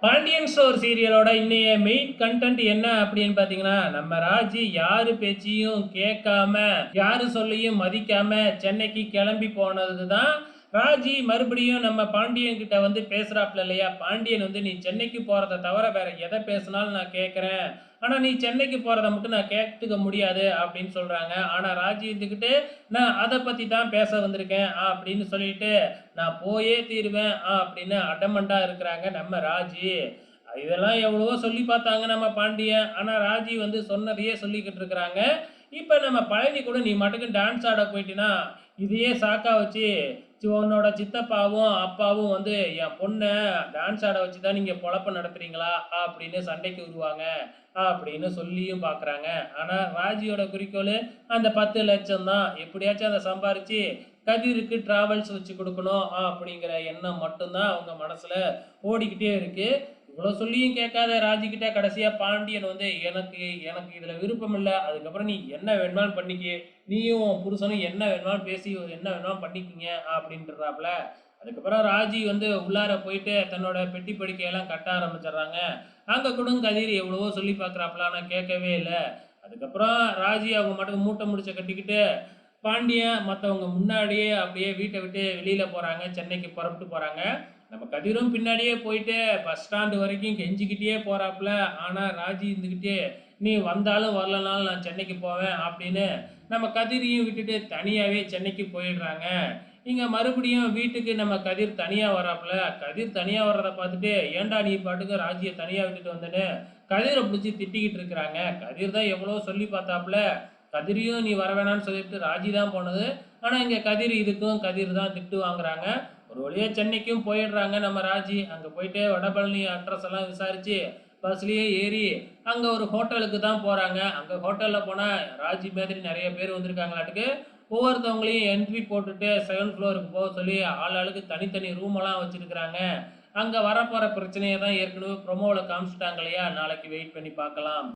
Pandian store சீரியலோட இன்னைய main content என்ன அப்படின்னு பார்த்தீங்கன்னா, நம்ம ராஜி யாரு பேச்சையும் கேட்காம, யாரு சொல்லையும் மதிக்காம சென்னைக்கு கிளம்பி போனது தான். ராஜி மறுபடியும் நம்ம பாண்டியன் கிட்ட வந்து பேசுறாப்ல இல்லையா? பாண்டியன் வந்து "நீ சென்னைக்கு போறத தவிர வேற எத பேசினாலும் நான் கேட்கிறேன். ஆனா நீ சென்னைக்கு போறத மட்டும் நான் கேட்டுக்க முடியாது" அப்படின்னு சொல்றாங்க. ஆனா ராஜி இருந்துகிட்டு, "நான் அத பத்தி தான் பேச வந்திருக்கேன்" அப்படின்னு சொல்லிட்டு, "நான் போயே தீருவேன்" அப்படின்னு அடமண்டா இருக்கிறாங்க நம்ம ராஜி. இதெல்லாம் எவ்வளவோ சொல்லி பார்த்தாங்க நம்ம பாண்டியன். ஆனா ராஜி வந்து சொன்னதையே சொல்லிக்கிட்டு இருக்கிறாங்க. இப்ப நம்ம பழனி கூட நீ பாட்டுக்கு டான்ஸ் ஆட போயிட்டின்னா, இதையே சாக்கா வச்சு உன்னோட சித்தப்பாவும், அப்பாவும் வந்து என் பொண்ண டான்ஸ் ஆட வச்சு தான் நீங்க பொழப்ப நடத்துறீங்களா? அப்படின்னு சண்டைக்கு வருவாங்க. அப்படின்னு சொல்லியும் பார்க்குறாங்க. ஆனா ராஜியோட குறிக்கோளு அந்த 10,00,000 தான். எப்படியாச்சும் அத சம்பாரிச்சு கதிருக்கு டிராவல்ஸ் வச்சு குடுக்கணும் அப்படிங்கிற எண்ணம் மட்டும் தான் அவங்க மனசுல ஓடிக்கிட்டே இருக்கு. இவ்வளோ சொல்லியும் கேட்காத ராஜிக்கிட்ட கடைசியா பாண்டியன் வந்து எனக்கு எனக்கு இதுல விருப்பம் இல்ல. அதுக்கப்புறம் நீ என்ன வேணுமாலும் பண்ணிக்க. நீயும் உன் புருஷனும் என்ன வேணுமாலும் பேசி என்ன வேணுமாலும் பண்ணிக்கங்க அப்படின்றாப்ல. அதுக்கப்புறம் ராஜி வந்து உள்ளார போயிட்டு தன்னோட பெட்டி படுக்கையெல்லாம் கட்ட ஆரம்பிச்சிடுறாங்க. அங்க கூட கதிர் எவ்வளவோ சொல்லி பார்க்குறாப்ல. ஆனா கேட்கவே இல்ல. அதுக்கப்புறம் ராஜி அவங்க மாட்டுக்கு மூட்டை முடிச்ச கட்டிக்கிட்டு பாண்டியன் மற்றவங்க முன்னாடியே அப்படியே வீட்டை விட்டு வெளியில போறாங்க. சென்னைக்கு புறப்பட்டு போறாங்க. நம்ம கதிரும் பின்னாடியே போயிட்டு பஸ் ஸ்டாண்டு வரைக்கும் கெஞ்சிக்கிட்டே போறாப்புல. ஆனா ராஜி இருந்துக்கிட்டே நீ வந்தாலும் வரலனாலும் நான் சென்னைக்கு போவேன் அப்படின்னு நம்ம கதிரையும் விட்டுட்டு தனியாவே சென்னைக்கு போயிடுறாங்க. இங்க மறுபடியும் வீட்டுக்கு நம்ம கதிர் தனியா வராப்புல. கதிர் தனியா வர்றத பார்த்துட்டு ஏன்டா நீ பாட்டுக்கு ராஜியை தனியா விட்டுட்டு வந்தேன்னு கதிரை பிடிச்சி திட்டிக்கிட்டு இருக்கிறாங்க. கதிர் தான் எவ்வளோ சொல்லி பார்த்தாப்புல. கதிரையும் நீ வர வேணான்னு சொல்லிட்டு ராஜி தான் போனது. ஆனா இங்க கதிர் இதுக்கும் கதிர் தான் திட்டு வாங்குறாங்க. ஒரு வழியா சென்னைக்கும் போயிடுறாங்க நம்ம ராஜி. அங்க போயிட்டு வடபழனி அட்ரஸ் எல்லாம் விசாரிச்சு பஸ்லயே ஏறி அங்க ஒரு ஹோட்டலுக்கு தான் போறாங்க. அங்க ஹோட்டல்ல போனா ராஜி மாதிரி நிறைய பேர் வந்திருக்காங்களாட்டுக்கு. ஒவ்வொருத்தவங்களையும் என்ட்ரி போட்டுட்டு செகண்ட் ஃப்ளோருக்கு போக சொல்லி ஆளாளுக்கு தனித்தனி ரூம் எல்லாம் வச்சிருக்கிறாங்க. அங்க வரப்போற பிரச்சனையை தான் ஏற்கனவே ப்ரொமோல காமிச்சிட்டாங்க இல்லையா? நாளைக்கு வெயிட் பண்ணி பார்க்கலாம்.